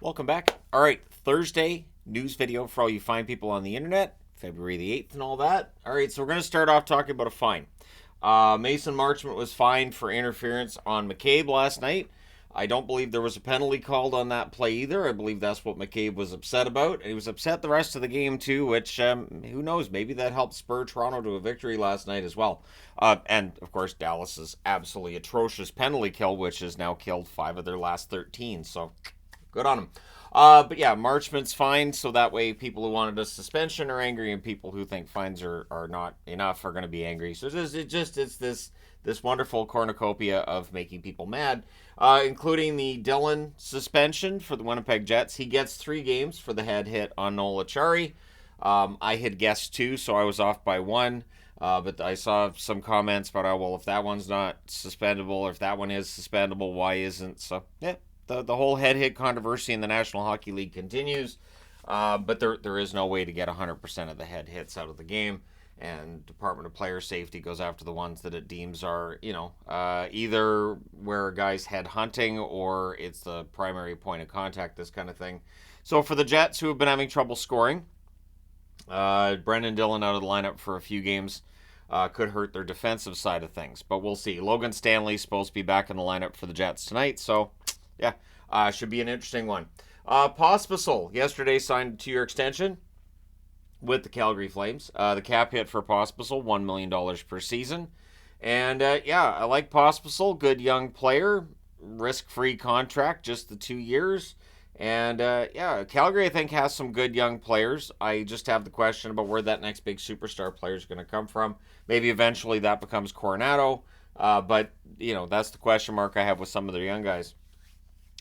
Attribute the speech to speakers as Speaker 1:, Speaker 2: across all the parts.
Speaker 1: Welcome back. All right, Thursday news video for all you fine people on the internet, February the 8th and all that. All right, so we're going to start off talking about a fine. Mason Marchment was fined for interference on McCabe last night. I don't believe there was a penalty called on that play either. I believe that's what McCabe was upset about. And he was upset the rest of the game too, which, who knows, maybe that helped spur Toronto to a victory last night as well. And, of course, Dallas's absolutely atrocious penalty kill, which has now killed 5 of their last 13. So, good on him. But yeah, Marchment's fine, so that way people who wanted a suspension are angry, and people who think fines are not enough are going to be angry. So it's this wonderful cornucopia of making people mad, including the Dillon suspension for the Winnipeg Jets. He gets 3 games for the head hit on Noel Acciari. I had guessed 2, so I was off by 1. But I saw some comments about, oh, well, if that one's not suspendable, or if that one is suspendable, why isn't? So, yeah. The whole head hit controversy in the National Hockey League continues, but there is no way to get 100% of the head hits out of the game, and Department of Player Safety goes after the ones that it deems are, either where a guy's head hunting or it's the primary point of contact, this kind of thing. So for the Jets, who have been having trouble scoring, Brendan Dillon out of the lineup for a few games could hurt their defensive side of things, but we'll see. Logan Stanley's supposed to be back in the lineup for the Jets tonight, so yeah, should be an interesting one. Pospisil yesterday signed a 2-year extension with the Calgary Flames. The cap hit for Pospisil, $1 million per season. And yeah, I like Pospisil. Good young player. Risk-free contract, just the 2 years. And yeah, Calgary, I think, has some good young players. I just have the question about where that next big superstar player is going to come from. Maybe eventually that becomes Coronado. But, that's the question mark I have with some of their young guys,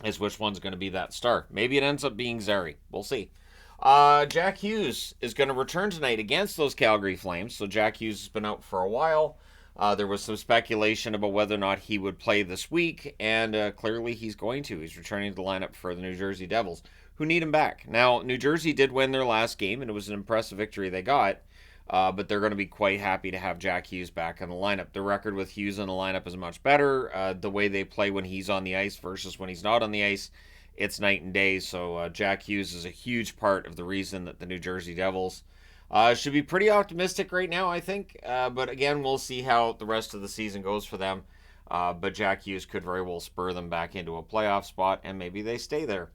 Speaker 1: is which one's going to be that star. Maybe it ends up being Zary. We'll see. Jack Hughes is going to return tonight against those Calgary Flames. So Jack Hughes has been out for a while. There was some speculation about whether or not he would play this week, and clearly he's going to. He's returning to the lineup for the New Jersey Devils, who need him back. Now, New Jersey did win their last game, and it was an impressive victory they got. But they're going to be quite happy to have Jack Hughes back in the lineup. The record with Hughes in the lineup is much better. The way they play when he's on the ice versus when he's not on the ice, it's night and day. So Jack Hughes is a huge part of the reason that the New Jersey Devils should be pretty optimistic right now, I think. But again, we'll see how the rest of the season goes for them. But Jack Hughes could very well spur them back into a playoff spot, and maybe they stay there.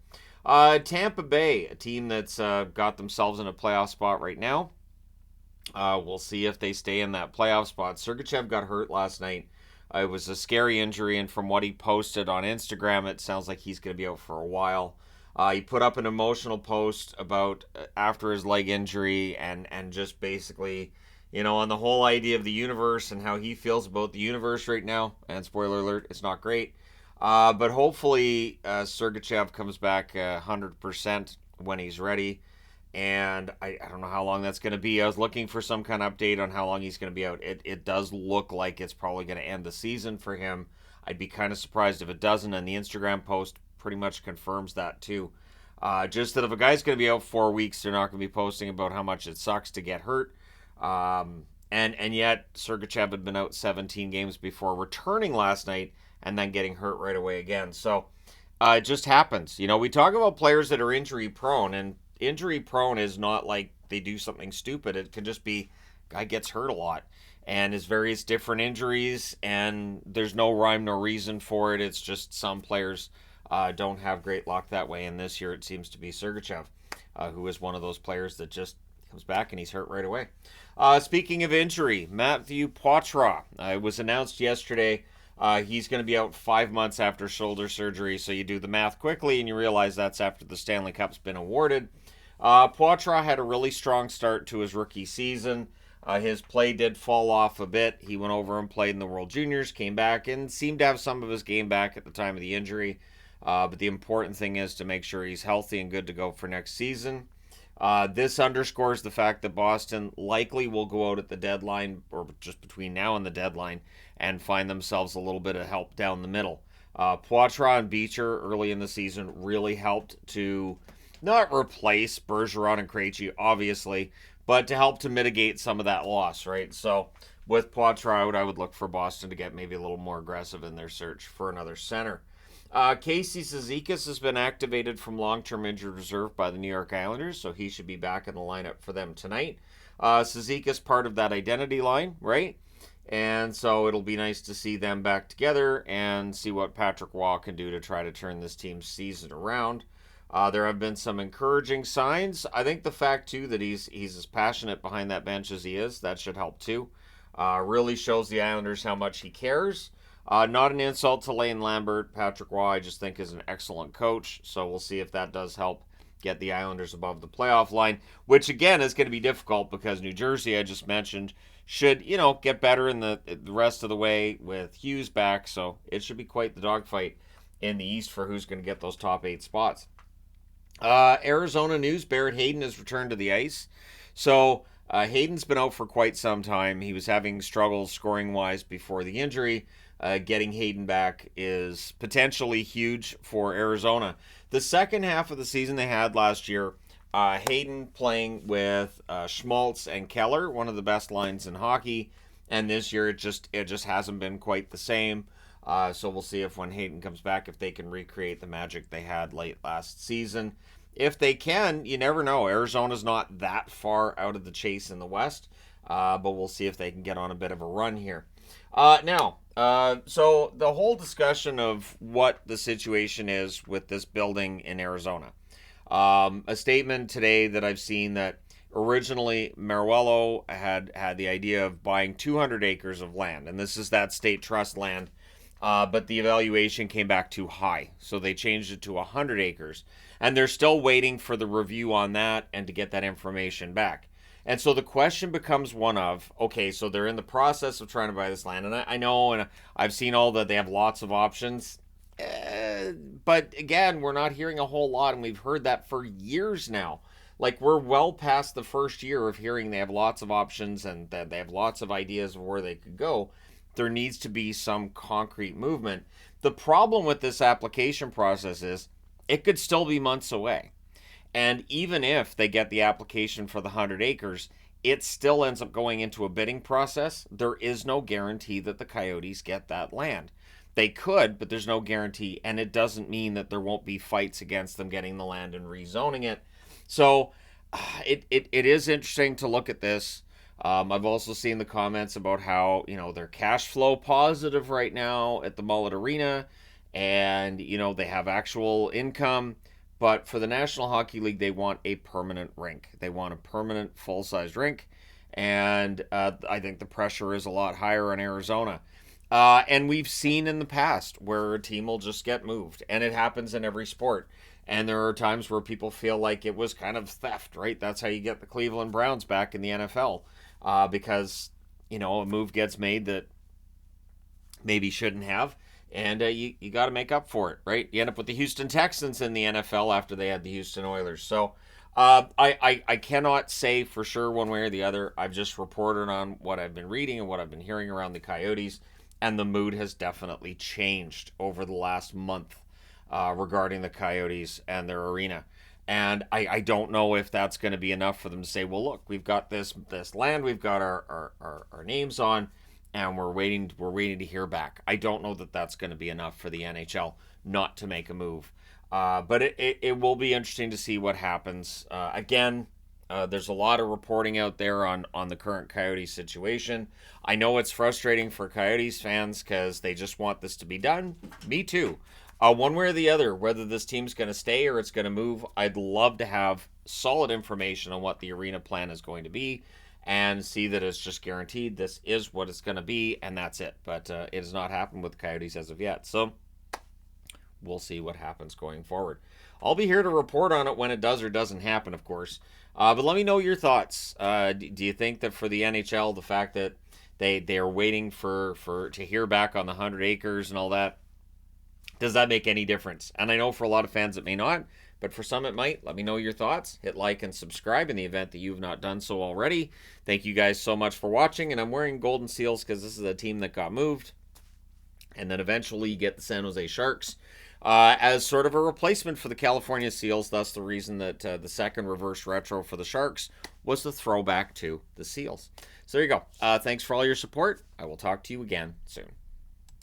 Speaker 1: Tampa Bay, a team that's got themselves in a playoff spot right now. We'll see if they stay in that playoff spot. Cizikas got hurt last night. It was a scary injury, and from what he posted on Instagram, it sounds like he's going to be out for a while. He put up an emotional post about after his leg injury and just basically, on the whole idea of the universe and how he feels about the universe right now. And spoiler alert, it's not great. But hopefully Cizikas comes back 100% when he's ready. And I don't know how long that's going to be. I was looking for some kind of update on how long he's going to be out. It does look like it's probably going to end the season for him. I'd be kind of surprised if it doesn't, and the Instagram post pretty much confirms that too. Just that if a guy's going to be out 4 weeks, they're not going to be posting about how much it sucks to get hurt. And yet, Cizikas had been out 17 games before returning last night and then getting hurt right away again. So it just happens. We talk about players that are injury prone, and injury prone is not like they do something stupid. It can just be guy gets hurt a lot and his various different injuries, and there's no rhyme nor reason for it. It's just some players don't have great luck that way, and this year it seems to be Cizikas, who is one of those players that just comes back and he's hurt right away. Speaking of injury, Matthew Potra, it was announced yesterday. He's going to be out 5 months after shoulder surgery, so you do the math quickly and you realize that's after the Stanley Cup's been awarded. Poitras had a really strong start to his rookie season. His play did fall off a bit. He went over and played in the World Juniors, came back, and seemed to have some of his game back at the time of the injury. But the important thing is to make sure he's healthy and good to go for next season. This underscores the fact that Boston likely will go out at the deadline, or just between now and the deadline, and find themselves a little bit of help down the middle. Poitras and Beecher early in the season really helped to not replace Bergeron and Krejci, obviously, but to help to mitigate some of that loss, right? So with Poitras out, I would look for Boston to get maybe a little more aggressive in their search for another center. Casey Cizikas has been activated from long-term injured reserve by the New York Islanders, so he should be back in the lineup for them tonight. Cizikas part of that identity line, right? And so it'll be nice to see them back together and see what Patrick Waugh can do to try to turn this team's season around. There have been some encouraging signs. I think the fact, too, that he's as passionate behind that bench as he is, that should help, too. Really shows the Islanders how much he cares. Not an insult to Lane Lambert. Patrick Waugh, I just think, is an excellent coach. So we'll see if that does help get the Islanders above the playoff line, which, again, is going to be difficult because New Jersey, I just mentioned, should, get better in the rest of the way with Hughes back. So it should be quite the dogfight in the East for who's going to get those top 8 spots. Arizona news, Barrett Hayden has returned to the ice. So Hayden's been out for quite some time. He was having struggles scoring-wise before the injury. Getting Hayden back is potentially huge for Arizona. The second half of the season they had last year, Hayden playing with Schmaltz and Keller, one of the best lines in hockey. And this year it just hasn't been quite the same. So we'll see if when Hayden comes back, if they can recreate the magic they had late last season. If they can, you never know. Arizona's not that far out of the chase in the West, but we'll see if they can get on a bit of a run here. So the whole discussion of what the situation is with this building in Arizona. A statement today that I've seen that originally Maruello had the idea of buying 200 acres of land, and this is that state trust land. But the evaluation came back too high, so they changed it to 100 acres. And they're still waiting for the review on that and to get that information back. And so the question becomes one of, okay, so they're in the process of trying to buy this land. And I know, and I've seen all that they have lots of options. But again, we're not hearing a whole lot, and we've heard that for years now. Like, we're well past the first year of hearing they have lots of options and that they have lots of ideas of where they could go. There needs to be some concrete movement. The problem with this application process is it could still be months away. And even if they get the application for the 100 acres, it still ends up going into a bidding process. There is no guarantee that the Coyotes get that land. They could, but there's no guarantee. And it doesn't mean that there won't be fights against them getting the land and rezoning it. So it is interesting to look at this. I've also seen the comments about how, they're cash flow positive right now at the Mullet Arena and, they have actual income. But for the National Hockey League, they want a permanent rink. They want a permanent full-size rink. And I think the pressure is a lot higher on Arizona. And we've seen in the past where a team will just get moved. And it happens in every sport. And there are times where people feel like it was kind of theft, right? That's how you get the Cleveland Browns back in the NFL. Because, a move gets made that maybe shouldn't have. And you got to make up for it, right? You end up with the Houston Texans in the NFL after they had the Houston Oilers. So I cannot say for sure one way or the other. I've just reported on what I've been reading and what I've been hearing around the Coyotes. And the mood has definitely changed over the last month regarding the Coyotes and their arena. And I don't know if that's going to be enough for them to say, well, look, we've got this land, we've got our names on, and we're waiting to hear back. I don't know that that's going to be enough for the NHL not to make a move. But it will be interesting to see what happens. Again, there's a lot of reporting out there on the current Coyotes situation. I know it's frustrating for Coyotes fans because they just want this to be done. Me too. One way or the other, whether this team's going to stay or it's going to move, I'd love to have solid information on what the arena plan is going to be and see that it's just guaranteed this is what it's going to be, and that's it. But it has not happened with the Coyotes as of yet. So we'll see what happens going forward. I'll be here to report on it when it does or doesn't happen, of course. But let me know your thoughts. Do you think that for the NHL, the fact that they are waiting to hear back on the 100 acres and all that, does that make any difference? And I know for a lot of fans it may not, but for some it might. Let me know your thoughts. Hit like and subscribe in the event that you've not done so already. Thank you guys so much for watching. And I'm wearing Golden Seals because this is a team that got moved. And then eventually you get the San Jose Sharks as sort of a replacement for the California Seals. Thus the reason that the second reverse retro for the Sharks was the throwback to the Seals. So there you go. Thanks for all your support. I will talk to you again soon.